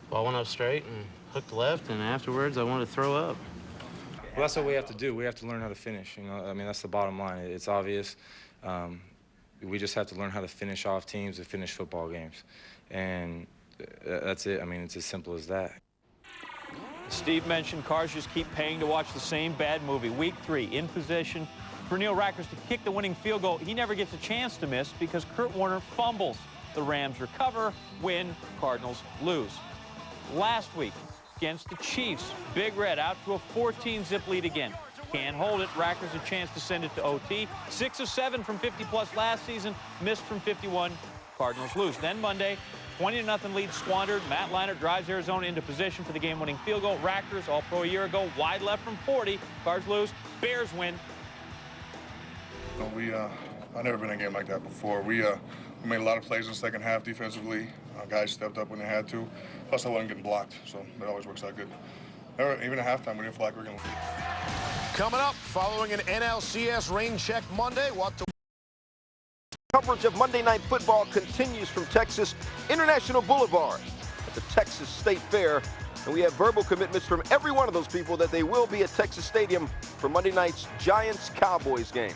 Ball went up straight and hooked left, and afterwards I wanted to throw up. Well, that's what we have to do. We have to learn how to finish. You know, I mean, that's the bottom line. It's obvious. We just have to learn how to finish off teams and finish football games, and that's it. I mean, it's as simple as that. Steve mentioned cars just keep paying to watch the same bad movie. Week 3, in position for Neil Rackers to kick the winning field goal. He never gets a chance to miss because Kurt Warner fumbles. The Rams recover, win, Cardinals lose. Last week against the Chiefs, Big Red out to a 14-zip lead again. Can't hold it. Rackers a chance to send it to OT. 6 of 7 from 50-plus last season, missed from 51. Cardinals lose. Then Monday, 20-0 lead squandered. Matt Leinart drives Arizona into position for the game-winning field goal. Rackers, all-pro a year ago, wide left from 40. Cards lose. Bears win. I've never been in a game like that before. We made a lot of plays in the second half defensively. Guys stepped up when they had to. Plus, I wasn't getting blocked, so that always works out good. Even at halftime, we didn't feel like we were going to lose. Coming up, following an NLCS rain check Monday, what to... Coverage of Monday Night Football continues from Texas International Boulevard at the Texas State Fair. And we have verbal commitments from every one of those people that they will be at Texas Stadium for Monday night's Giants-Cowboys game.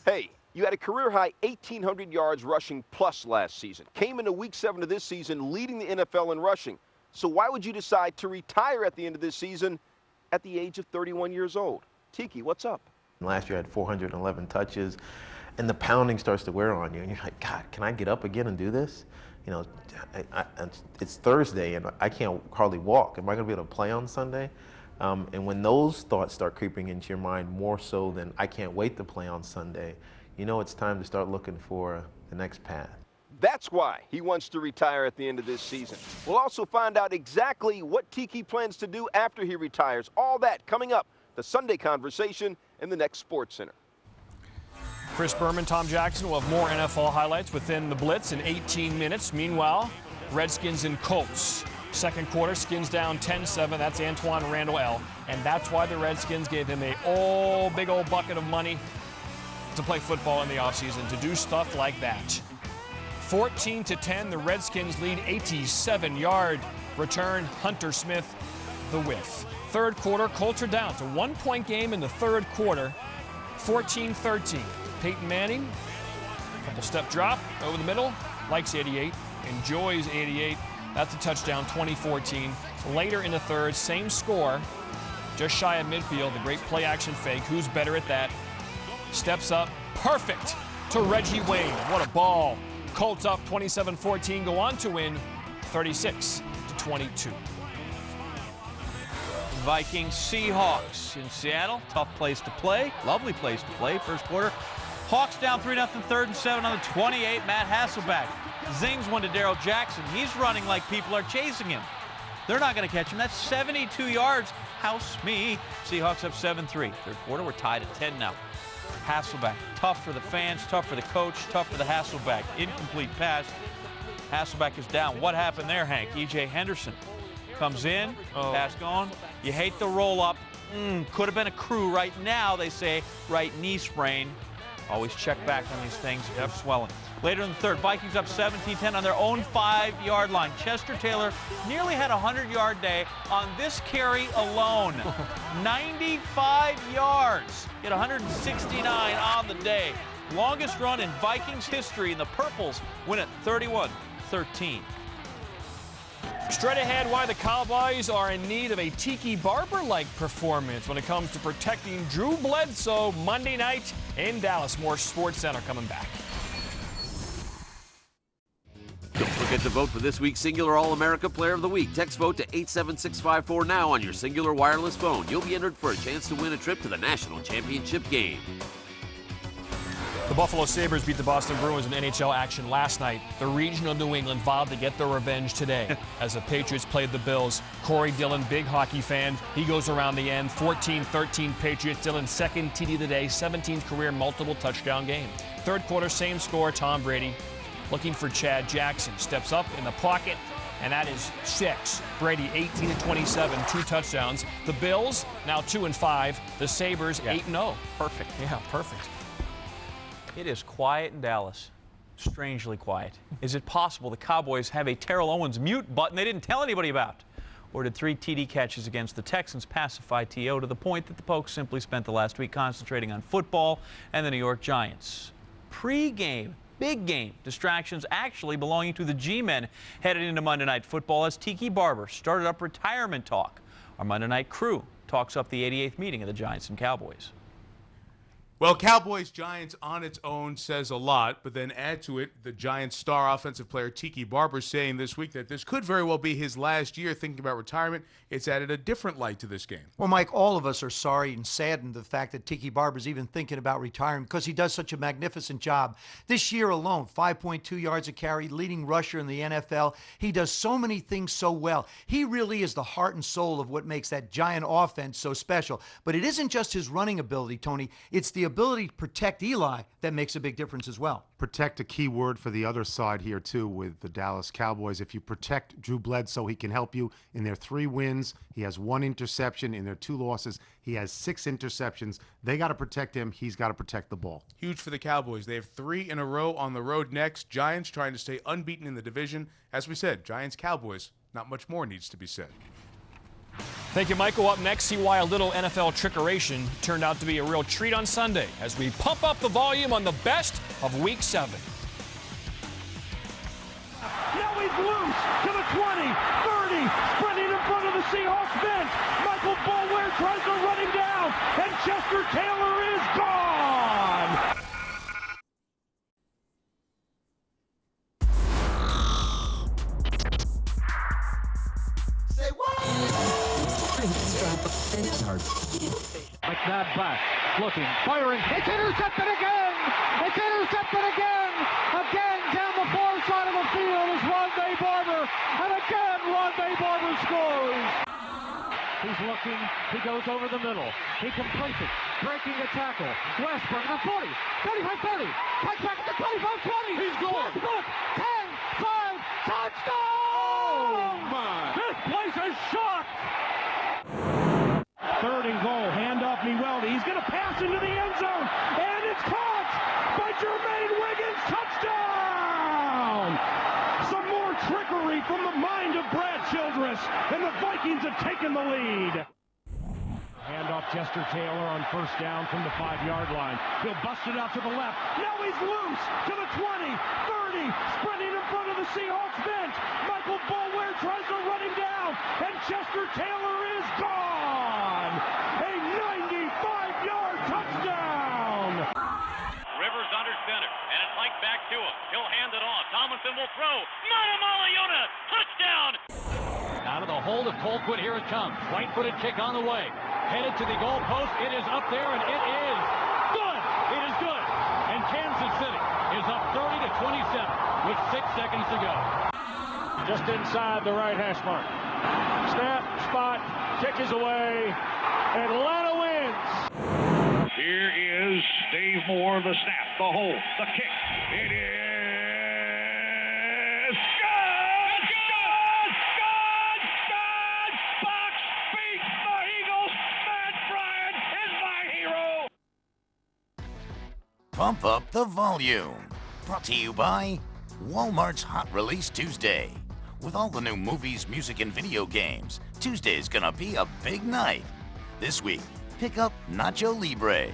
Hey, you had a career-high 1,800 yards rushing plus last season. Came into Week 7 of this season leading the NFL in rushing. So why would you decide to retire at the end of this season at the age of 31 years old? Tiki, what's up? Last year I had 411 touches, and the pounding starts to wear on you, and you're like, God, can I get up again and do this? You know, it's Thursday, and I can't hardly walk. Am I going to be able to play on Sunday? And when those thoughts start creeping into your mind more so than I can't wait to play on Sunday, you know it's time to start looking for the next path. That's why he wants to retire at the end of this season. We'll also find out exactly what Tiki plans to do after he retires. All that coming up, the Sunday Conversation in the next Sports Center. Chris Berman, Tom Jackson will have more NFL highlights within the Blitz in 18 minutes. Meanwhile, Redskins and Colts. Second quarter, Skins down 10-7. That's Antoine Randall L. And that's why the Redskins gave him a big old bucket of money to play football in the offseason, to do stuff like that. 14-10, the Redskins lead. 87-yard return. Hunter Smith, the whiff. Third quarter, Colts are down. It's a one-point game in the third quarter. 14-13. Peyton Manning, couple step drop over the middle, likes 88, enjoys 88. That's a touchdown, 2014. Later in the third, same score, just shy of midfield, the great play action fake. Who's better at that? Steps up, perfect to Reggie Wayne. What a ball. Colts up 27-14, go on to win 36-22. Vikings Seahawks in Seattle. Tough place to play. Lovely place to play. First quarter. Hawks down 3-0, 3rd and 7 on the 28. Matt Hasselbeck zings one to Darrell Jackson. He's running like people are chasing him. They're not going to catch him. That's 72 yards. House me. Seahawks up 7-3. Third quarter, we're tied at 10 now. Hasselbeck, tough for the fans, tough for the coach, tough for the Hasselbeck. Incomplete pass. Hasselbeck is down. What happened there, Hank? E.J. Henderson comes in, pass gone. You hate the roll-up. Could have been a crew right now, they say. Right knee sprain. Always check back on these things if they're swelling. Later in the third, Vikings up 17-10 on their own 5-yard line. Chester Taylor nearly had a 100-yard day on this carry alone. 95 yards. Hit 169 on the day. Longest run in Vikings history, and the Purples win it 31-13. Straight ahead, why the Cowboys are in need of a Tiki Barber-like performance when it comes to protecting Drew Bledsoe Monday night in Dallas. More Sports Center coming back. Don't forget to vote for this week's Singular All-America Player of the Week. Text vote to 87654 now on your Singular wireless phone. You'll be entered for a chance to win a trip to the National Championship game. The Buffalo Sabres beat the Boston Bruins in NHL action last night. The region of New England vowed to get their revenge today as the Patriots played the Bills. Corey Dillon, big hockey fan, he goes around the end. 14-13 Patriots. Dillon's second TD of the day, 17th career multiple touchdown game. Third quarter, same score, Tom Brady looking for Chad Jackson. Steps up in the pocket, and that is 6. Brady 18-27, 2 touchdowns. The Bills now 2-5. The Sabres 8-0. Perfect. Yeah, perfect. It is quiet in Dallas. strangely quiet. Is it possible the Cowboys have a Terrell Owens mute button they didn't tell anybody about? Or did 3 TD catches against the Texans pacify T.O. to the point that the Pokes simply spent the last week concentrating on football and the New York Giants? Pre-game, big game distractions actually belonging to the G-men headed into Monday Night Football as Tiki Barber started up retirement talk. Our Monday Night crew talks up the 88th meeting of the Giants and Cowboys. Well, Cowboys-Giants on its own says a lot, but then add to it the Giants' star offensive player Tiki Barber saying this week that this could very well be his last year thinking about retirement. It's added a different light to this game. Well, Mike, all of us are sorry and saddened the fact that Tiki Barber's even thinking about retiring because he does such a magnificent job. This year alone, 5.2 yards a carry, leading rusher in the NFL. He does so many things so well. He really is the heart and soul of what makes that Giant offense so special. But it isn't just his running ability, Tony. It's the ability to protect Eli that makes a big difference as well. Protect, a key word for the other side here too with the Dallas Cowboys. If you protect Drew Bledsoe, he can help you. In their 3 wins, he has 1 interception. In their 2 losses, he has 6 interceptions. They got to protect him. He's got to protect the ball. Huge for the Cowboys. They have 3 in a row on the road next. Giants trying to stay unbeaten in the division. As we said, Giants-Cowboys, not much more needs to be said. Thank you, Michael. Up next, see why a little NFL trickeration turned out to be a real treat on Sunday as we pump up the volume on the best of Week 7. Now he's loose to the 20, 30, spreading in front of the Seahawks bench. Michael Boulware tries to run him down, and Chester Taylor is gone. McNabb back, looking, firing. It's intercepted again! It's intercepted again! Again down the far side of the field is Rondé Barber, and again Rondé Barber scores! He's looking, he goes over the middle, he completes it, breaking a tackle. Westbrook at the 40, 35-30, touch back at the 25-20. He's gone! 10, 5, touchdown! Oh my! This place is shocked! 3rd and goal, handoff Neion. He's going to pass into the end zone, and it's caught by Jermaine Wiggins. Touchdown! Some more trickery from the mind of Brad Childress, and the Vikings have taken the lead. Handoff Chester Taylor on 1st down from the 5-yard line. He'll bust it out to the left. Now he's loose to the 20, 30, spreading in front of the Seahawks bench. Michael Boulware tries to run him down, and Chester Taylor is gone. A 95-yard touchdown. Rivers under center, and it's Mike back to him. He'll hand it off. Tomlinson will throw. Matamala-Yona, touchdown. Out of the hold of Colquitt, here it comes. Right-footed kick on the way. Headed to the goal post. It is up there, and it is good. It is good. And Kansas City is up 30-27 with 6 seconds to go. Just inside the right hash mark. Snap, spot, kick is away. Atlanta wins. Here is Dave Moore, the snap, the hold, the kick. It is good! Good! Good! Good! Fox beats the Eagles. Matt Bryant is my hero. Pump up the volume. Brought to you by Walmart's Hot Release Tuesday. With all the new movies, music, and video games, Tuesday's gonna be a big night. This week, pick up Nacho Libre.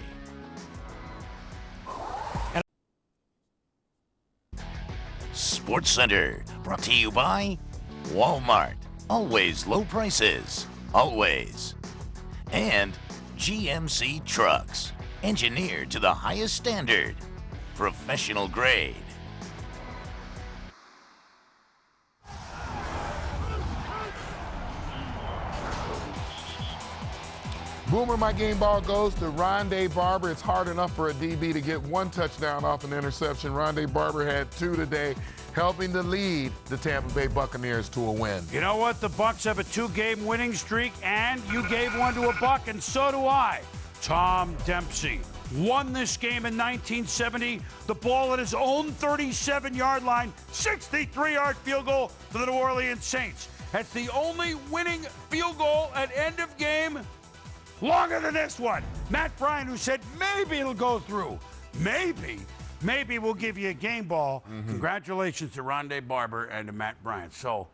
Sports Center, brought to you by Walmart. Always low prices, always. And GMC Trucks, engineered to the highest standard, professional grade. Boomer, my game ball goes to Rondé Barber. It's hard enough for a DB to get 1 touchdown off an interception. Rondé Barber had 2 today, helping to lead the Tampa Bay Buccaneers to a win. You know what? The Bucs have a 2-game winning streak, and you gave one to a Buck, and so do I. Tom Dempsey won this game in 1970. The ball at his own 37-yard line, 63-yard field goal for the New Orleans Saints. That's the only winning field goal at end of game longer than this one. Matt Bryant, who said maybe it'll go through. Maybe. maybe we'll give you a game ball. Congratulations to Rondé Barber and to Matt Bryant. So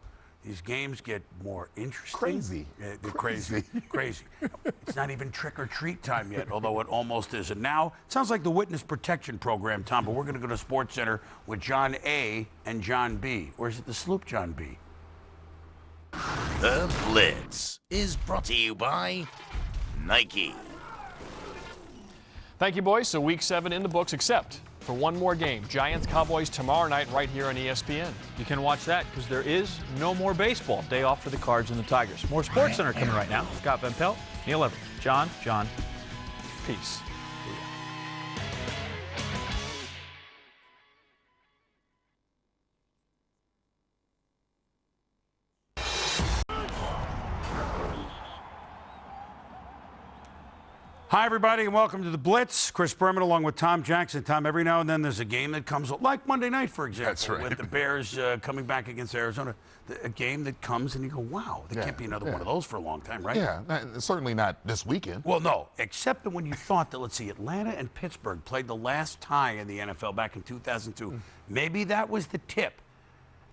these games get more interesting. Crazy. They're crazy. Crazy. It's not even trick or treat time yet, although it almost is. And now it sounds like the witness protection program, Tom, but we're going to go to Sports Center with John A. and John B. Or is it the Sloop John B? The Blitz is brought to you by Nike. Thank you, boys. So week 7 in the books, except for one more game. Giants-Cowboys tomorrow night right here on ESPN. You can watch that because there is no more baseball. Day off for the Cards and the Tigers. More Sports Center coming right now. Scott Van Pelt, Neil Everett, John, peace. Hi, everybody, and welcome to the Blitz. Chris Berman along with Tom Jackson. Tom, every now and then there's a game that comes, like Monday night, for example. That's right. With the Bears coming back against Arizona. A game that comes and you go, wow, there can't be another one of those for a long time, right? Yeah, certainly not this weekend. Well, no, except that when you thought that, let's see, Atlanta and Pittsburgh played the last tie in the NFL back in 2002. Maybe that was the tip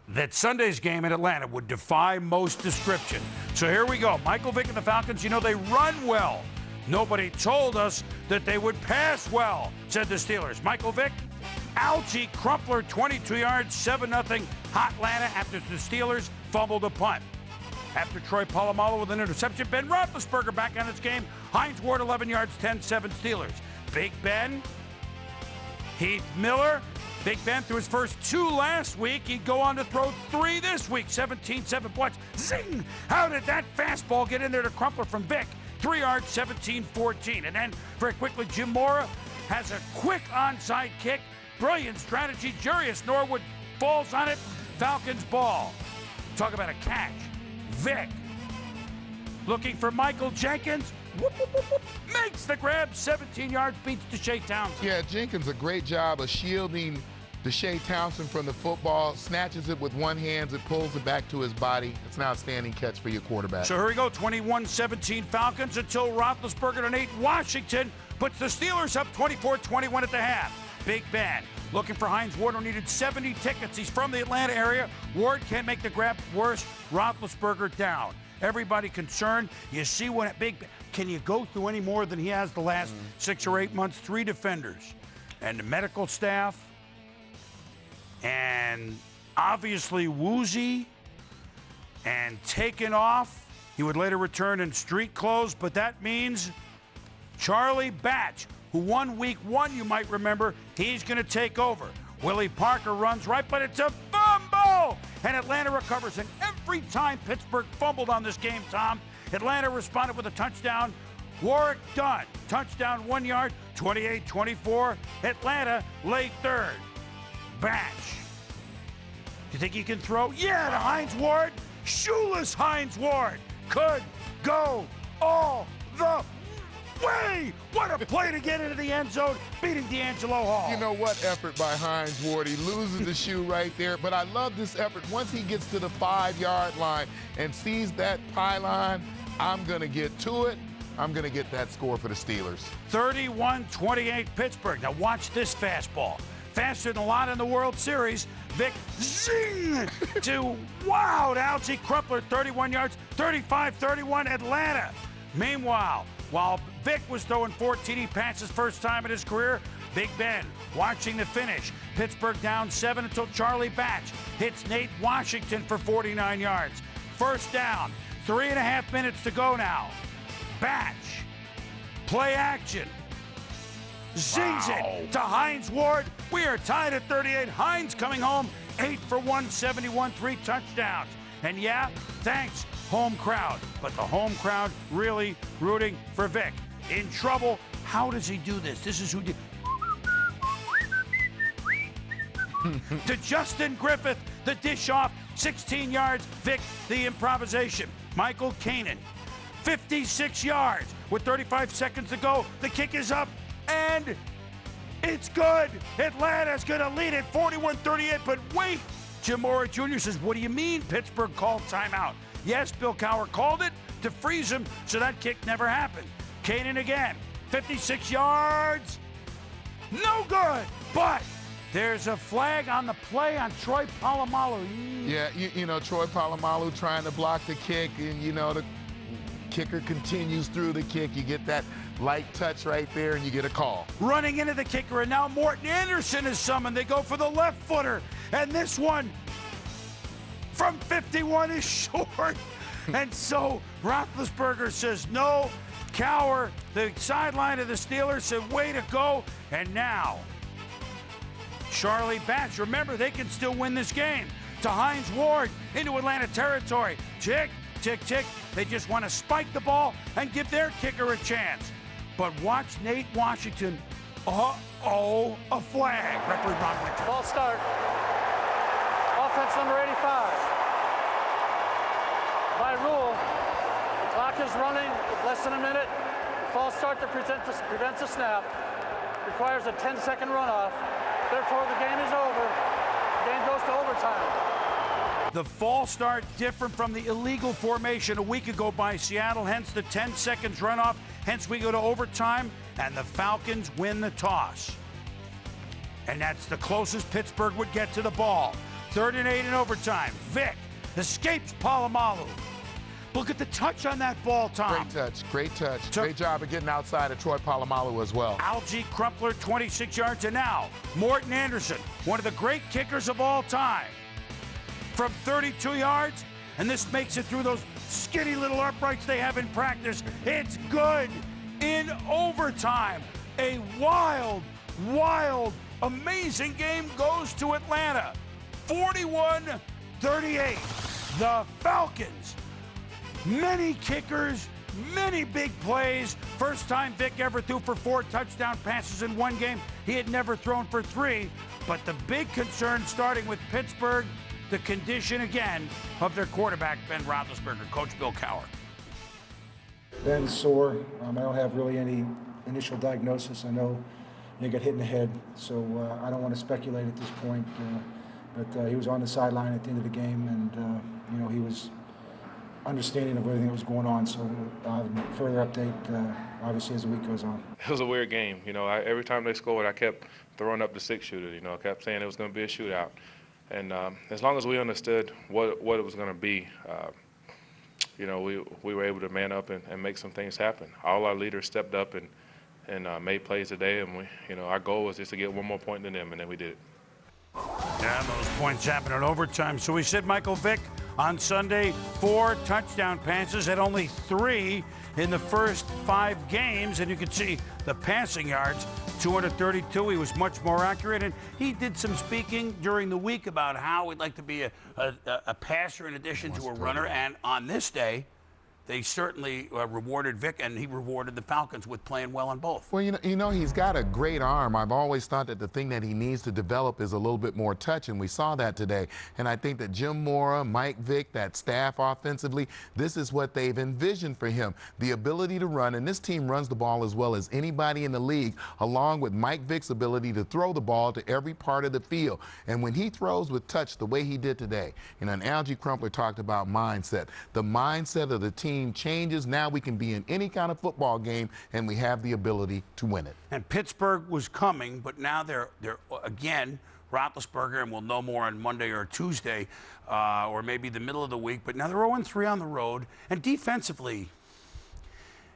that Sunday's game in Atlanta would defy most description. So here we go. Michael Vick and the Falcons, you know, they run well. Nobody told us that they would pass well, said the Steelers. Michael Vick, Algie Crumpler, 22 yards, 7-0, hot Atlanta after the Steelers fumbled a punt. After Troy Polamalu with an interception, Ben Roethlisberger back on his game. Hines Ward, 11 yards, 10-7 Steelers. Big Ben, Heath Miller. Big Ben threw his first 2 last week. He'd go on to throw 3 this week, 17-7 blocks. Zing! How did that fastball get in there to Crumpler from Vick? 3 yards, 17-14. And then, very quickly, Jim Mora has a quick onside kick. Brilliant strategy. Jarius Norwood falls on it. Falcons ball. Talk about a catch. Vick looking for Michael Jenkins. Whoop, whoop, whoop, whoop. Makes the grab. 17 yards, beats Deshae Townsend. Yeah, Jenkins a great job of shielding Deshae Townsend from the football, snatches it with one hand, it pulls it back to his body. It's an outstanding catch for your quarterback. So here we go, 21-17 Falcons until Roethlisberger to Nate Washington puts the Steelers up 24-21 at the half. Big Ben looking for Hines Ward, who needed 70 tickets. He's from the Atlanta area. Ward can't make the grab worse. Roethlisberger down. Everybody concerned. You see when Big Ben, can you go through any more than he has the last 6 or 8 months? 3 defenders. And the medical staff, and obviously woozy and taken off. He would later return in street clothes, but that means Charlie Batch, who won week 1, you might remember, he's going to take over. Willie Parker runs right, but it's a fumble! And Atlanta recovers. And every time Pittsburgh fumbled on this game, Tom, Atlanta responded with a touchdown. Warwick Dunn, touchdown, 1 yard, 28-24. Atlanta late third. Batch. Do you think he can throw? Yeah, to Hines Ward. Shoeless Hines Ward could go all the way. What a play to get into the end zone, beating D'Angelo Hall. You know what effort by Hines Ward. He loses the shoe right there, but I love this effort. Once he gets to the 5-yard line and sees that pylon, I'm going to get to it. I'm going to get that score for the Steelers. 31-28 Pittsburgh. Now watch this fastball. Faster than a lot in the World Series. Vick, zing, to Algie Crumpler, 31 yards, 35-31 Atlanta. Meanwhile, while Vick was throwing 14 TD passes first time in his career, Big Ben watching the finish. Pittsburgh down 7 until Charlie Batch hits Nate Washington for 49 yards. First down, 3.5 minutes to go now. Batch, play action. Zings it to Hines Ward. We are tied at 38. Hines coming home, 8 for 171, 3 touchdowns. And yeah, thanks, home crowd. But the home crowd really rooting for Vick. In trouble. How does he do this? This is who did. To Justin Griffith, the dish off, 16 yards. Vick, the improvisation. Michael Kanan, 56 yards with 35 seconds to go. The kick is up. And it's good. Atlanta's going to lead it 41-38. But wait, Jim Mora Jr. says, what do you mean Pittsburgh called timeout? Yes, Bill Cowher called it to freeze him, so that kick never happened. Kanan again, 56 yards. No good. But There's a flag on the play on Troy Polamalu. Yeah, you know, Troy Polamalu trying to block the kick, and, you know, the kicker continues through the kick. You get that light touch right there, and you get a call. Running into the kicker, and now Morton Anderson is summoned. They go for the left footer, and this one from 51 is short. And so Roethlisberger says no. Cowher, the sideline of the Steelers, said way to go. And now Charlie Batch, remember, they can still win this game. To Hines Ward into Atlanta territory. Tick, tick, tick. They just want to spike the ball and give their kicker a chance. But watch Nate Washington. Uh-oh, a flag. Referee Ron Winter. False start. Offense number 85. By rule, the clock is running with less than a minute. False start to prevents a snap. Requires a 10-second runoff. Therefore, the game is over. The game goes to overtime. The false start different from the illegal formation a week ago by Seattle, hence the 10 seconds runoff. Hence we go to overtime, and the Falcons win the toss. And that's the closest Pittsburgh would get to the ball. 3rd and 8 in overtime. Vick escapes Polamalu. Look at the touch on that ball, Tom. Great touch, great touch. Great job of getting outside of Troy Polamalu as well. Algie Crumpler, 26 yards, and now Morton Anderson, one of the great kickers of all time, from 32 yards, and this makes it through those skinny little uprights they have in practice. It's good in overtime. A wild, wild, amazing game goes to Atlanta. 41-38. The Falcons. Many kickers, many big plays. First time Vick ever threw for 4 touchdown passes in one game. He had never thrown for 3. But the big concern, starting with Pittsburgh, the condition again of their quarterback, Ben Roethlisberger. Coach Bill Cowher. Ben's sore. I don't have really any initial diagnosis. I know he got hit in the head, so I don't want to speculate at this point. But he was on the sideline at the end of the game, and you know, he was understanding of everything that was going on. So further update, obviously, as the week goes on. It was a weird game. You know, every time they scored, I kept throwing up the 6-shooter. You know, I kept saying it was going to be a shootout. And as long as we understood what it was going to be, you know, we were able to man up and make some things happen. All our leaders stepped up and made plays today, and you know, our goal was just to get one more point than them, and then we did it. Yeah, those points happened in overtime. So we said Michael Vick on Sunday, 4 touchdown passes, had only 3 in the first 5 games, and you can see the passing yards, 232. He was much more accurate, and he did some speaking during the week about how he'd like to be a passer in addition to a runner, and on this day, they certainly rewarded Vick, and he rewarded the Falcons with playing well on both. Well, you know, he's got a great arm. I've always thought that the thing that he needs to develop is a little bit more touch, and we saw that today. And I think that Jim Mora, Mike Vick, that staff offensively, this is what they've envisioned for him, the ability to run. And this team runs the ball as well as anybody in the league, along with Mike Vick's ability to throw the ball to every part of the field. And when he throws with touch the way he did today, you know, and Algie Crumpler talked about mindset. The mindset of the team changes. Now we can be in any kind of football game, and we have the ability to win it. And Pittsburgh was coming, but now they're again, Roethlisberger, and we'll know more on Monday or Tuesday, or maybe the middle of the week, but now they're 0-3 on the road, and defensively,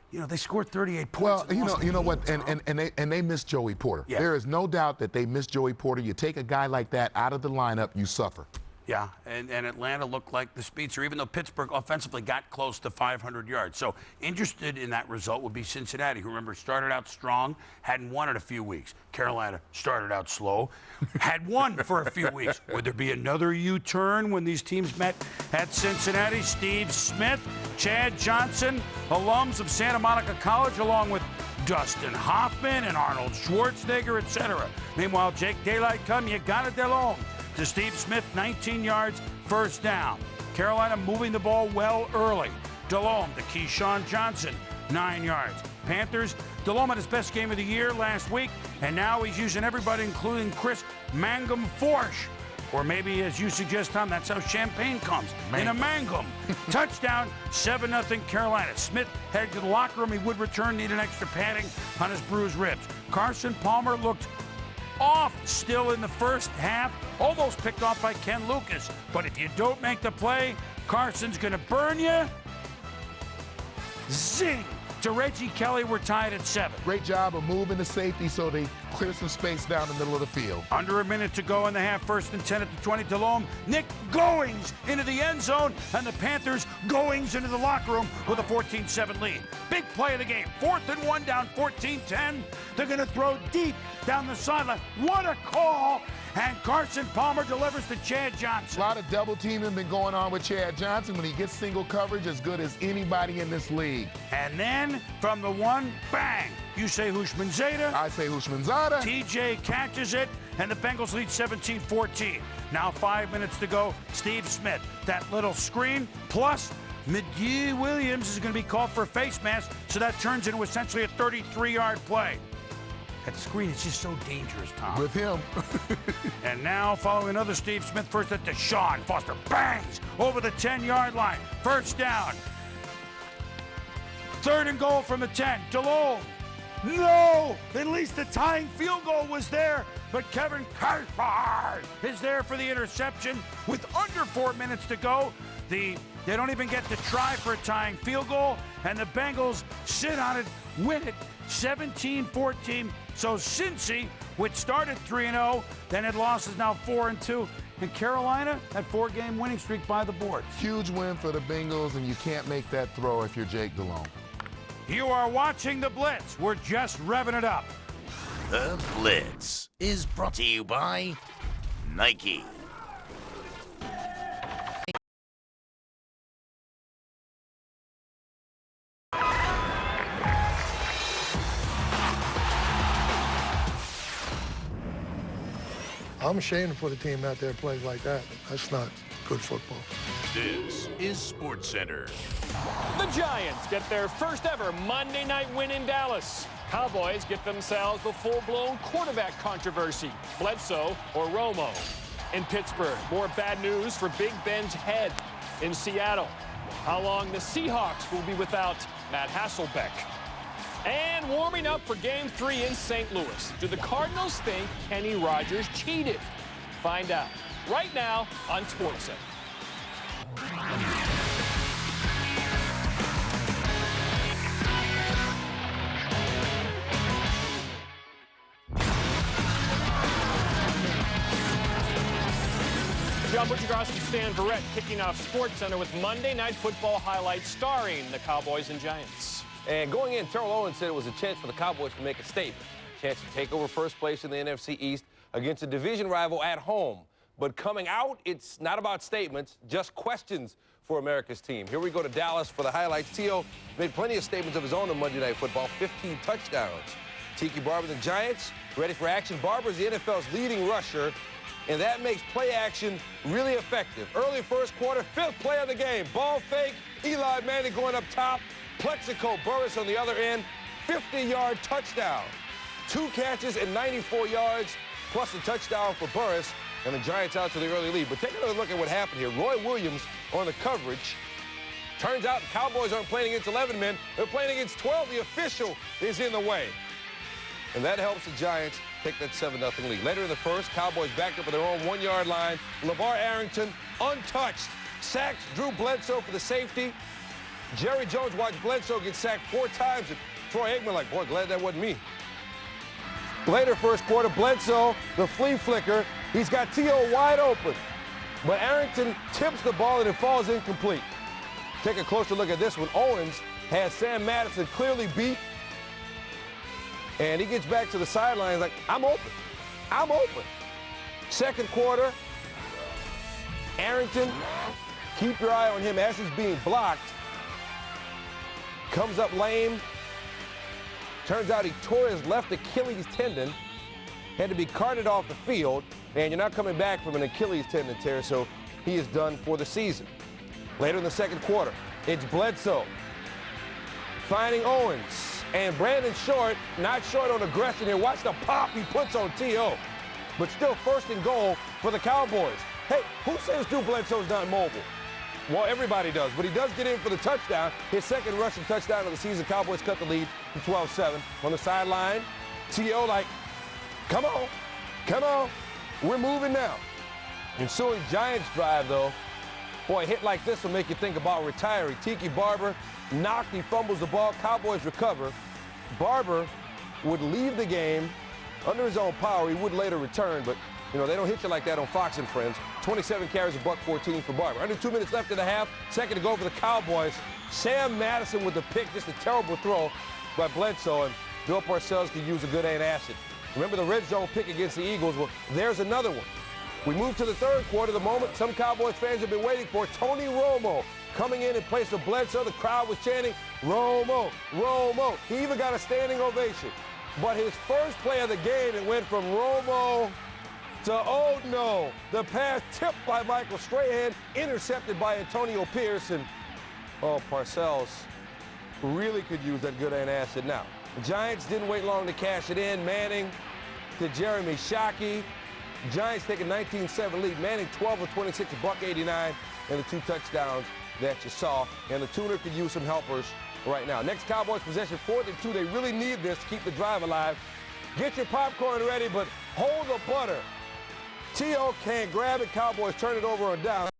you know, they scored 38 points. Well, you know what, and they missed Joey Porter. Yeah. There is no doubt that they missed Joey Porter. You take a guy like that out of the lineup, you suffer. Yeah, and Atlanta looked like the speedster, even though Pittsburgh offensively got close to 500 yards. So interested in that result would be Cincinnati, who, remember, started out strong, hadn't won in a few weeks. Carolina started out slow, had won for a few weeks. Would there be another U-turn when these teams met at Cincinnati? Steve Smith, Chad Johnson, alums of Santa Monica College, along with Dustin Hoffman and Arnold Schwarzenegger, etc. Meanwhile, Jake Daylight come, you got it alone. To Steve Smith, 19 yards, first down. Carolina moving the ball well early. Delhomme to Keyshawn Johnson, 9 yards. Panthers, Delhomme had his best game of the year last week, and now he's using everybody, including Chris Mangum-Forsch. Or maybe, as you suggest, Tom, that's how champagne comes, in a mangum. Touchdown, 7-0 Carolina. Smith headed to the locker room. He would return, need an extra padding on his bruised ribs. Carson Palmer looked off still in the first half, almost picked off by Ken Lucas. But if you don't make the play, Carson's going to burn you. Zing! To Reggie Kelly, we're tied at 7. Great job of moving the safety so they clear some space down the middle of the field. Under a minute to go in the half, 1st and 10 at the 20. Delhomme, Nick Goings into the end zone, and the Panthers Goings into the locker room with a 14-7 lead. Big play of the game. 4th and 1 down 14-10. They're going to throw deep down the sideline. What a call! And Carson Palmer delivers to Chad Johnson. A lot of double teaming been going on with Chad Johnson. When he gets single coverage, as good as anybody in this league. And then from the 1, bang! You say Hushmanzada. I say Hushmanzada. TJ catches it, and the Bengals lead 17-14. Now 5 minutes to go. Steve Smith, that little screen, plus McGee Williams is going to be called for a face mask, so that turns into essentially a 33-yard play. That screen is just so dangerous, Tom. With him. And now, following another Steve Smith, first at Deshaun Foster, bangs over the 10-yard line. First down. 3rd and goal from the 10. Delhomme. No! At least the tying field goal was there, but Kevin Carpar is there for the interception with under 4 minutes to go. They don't even get to try for a tying field goal, and the Bengals sit on it, win it 17-14. So Cincy, which started 3-0, then had losses now 4-2. And Carolina, that 4-game winning streak by the boards. Huge win for the Bengals, and you can't make that throw if you're Jake Delhomme. You are watching the Blitz. We're just revving it up. The Blitz is brought to you by Nike. I'm ashamed to put a team out there that plays like that. That's not good football. This is SportsCenter. The Giants get their first ever Monday night win in Dallas. Cowboys get themselves the full-blown quarterback controversy, Bledsoe or Romo. In Pittsburgh, more bad news for Big Ben's head. In Seattle, how long the Seahawks will be without Matt Hasselbeck. And warming up for Game 3 in St. Louis. Do the Cardinals think Kenny Rogers cheated? Find out right now on SportsCenter. John Butchergross and Stan Verrett kicking off SportsCenter with Monday Night Football highlights starring the Cowboys and Giants. And going in, Terrell Owens said it was a chance for the Cowboys to make a statement. A chance to take over first place in the NFC East against a division rival at home. But coming out, it's not about statements, just questions for America's team. Here we go to Dallas for the highlights. T.O. made plenty of statements of his own on Monday Night Football, 15 touchdowns. Tiki Barber and the Giants ready for action. Barber's the NFL's leading rusher, and that makes play action really effective. Early first quarter, 5th play of the game. Ball fake, Eli Manning going up top. Plexico Burris on the other end, 50-yard touchdown. 2 catches and 94 yards, plus a touchdown for Burris, and the Giants out to the early lead. But take another look at what happened here. Roy Williams on the coverage. Turns out the Cowboys aren't playing against 11 men. They're playing against 12. The official is in the way. And that helps the Giants take that 7-0 lead. Later in the first, Cowboys backed up at their own 1-yard line. LeVar Arrington, untouched, sacks Drew Bledsoe for the safety. Jerry Jones watched Bledsoe get sacked 4 times, and Troy Aikman like, boy, glad that wasn't me. Later first quarter, Bledsoe, the flea flicker, he's got T.O. wide open. But Arrington tips the ball and it falls incomplete. Take a closer look at this one. Owens has Sam Madison clearly beat. And he gets back to the sidelines like, I'm open. I'm open. Second quarter, Arrington, keep your eye on him as he's being blocked. Comes up lame. Turns out he tore his left Achilles tendon. Had to be carted off the field. And you're not coming back from an Achilles tendon tear, so he is done for the season. Later in the second quarter, it's Bledsoe finding Owens. And Brandon Short, not short on aggression here. Watch the pop he puts on T.O. But still 1st and goal for the Cowboys. Hey, who says Drew Bledsoe's not mobile? Well, everybody does, but he does get in for the touchdown. His second rushing touchdown of the season. Cowboys cut the lead to 12-7. On the sideline, T.O. like, come on. Come on, we're moving now. Ensuing Giants drive, though. Boy, a hit like this will make you think about retiring. Tiki Barber knocked, he fumbles the ball, Cowboys recover. Barber would leave the game under his own power. He would later return, but you know, they don't hit you like that on Fox and Friends. 27 carries, $114 for Barber. Under 2 minutes left in the half, second to go for the Cowboys. Sam Madison with the pick, just a terrible throw by Bledsoe, and Bill Parcells could use a good antacid. Remember the red zone pick against the Eagles? Well, there's another one. We move to the third quarter, the moment some Cowboys fans have been waiting for. Tony Romo coming in place of Bledsoe. The crowd was chanting, Romo, Romo. He even got a standing ovation. But his first play of the game, it went from Romo to, oh no, the pass tipped by Michael Strahan, intercepted by Antonio Pierce, and oh, Parcells really could use that good antacid. Now, the Giants didn't wait long to cash it in. Manning to Jeremy Shockey. Giants take a 19-7 lead. Manning 12 of 26, $189, and the 2 touchdowns that you saw. And the tuner could use some helpers right now. Next Cowboys possession, 4th and 2. They really need this to keep the drive alive. Get your popcorn ready, but hold the butter. T.O. can't grab it. Cowboys turn it over on down.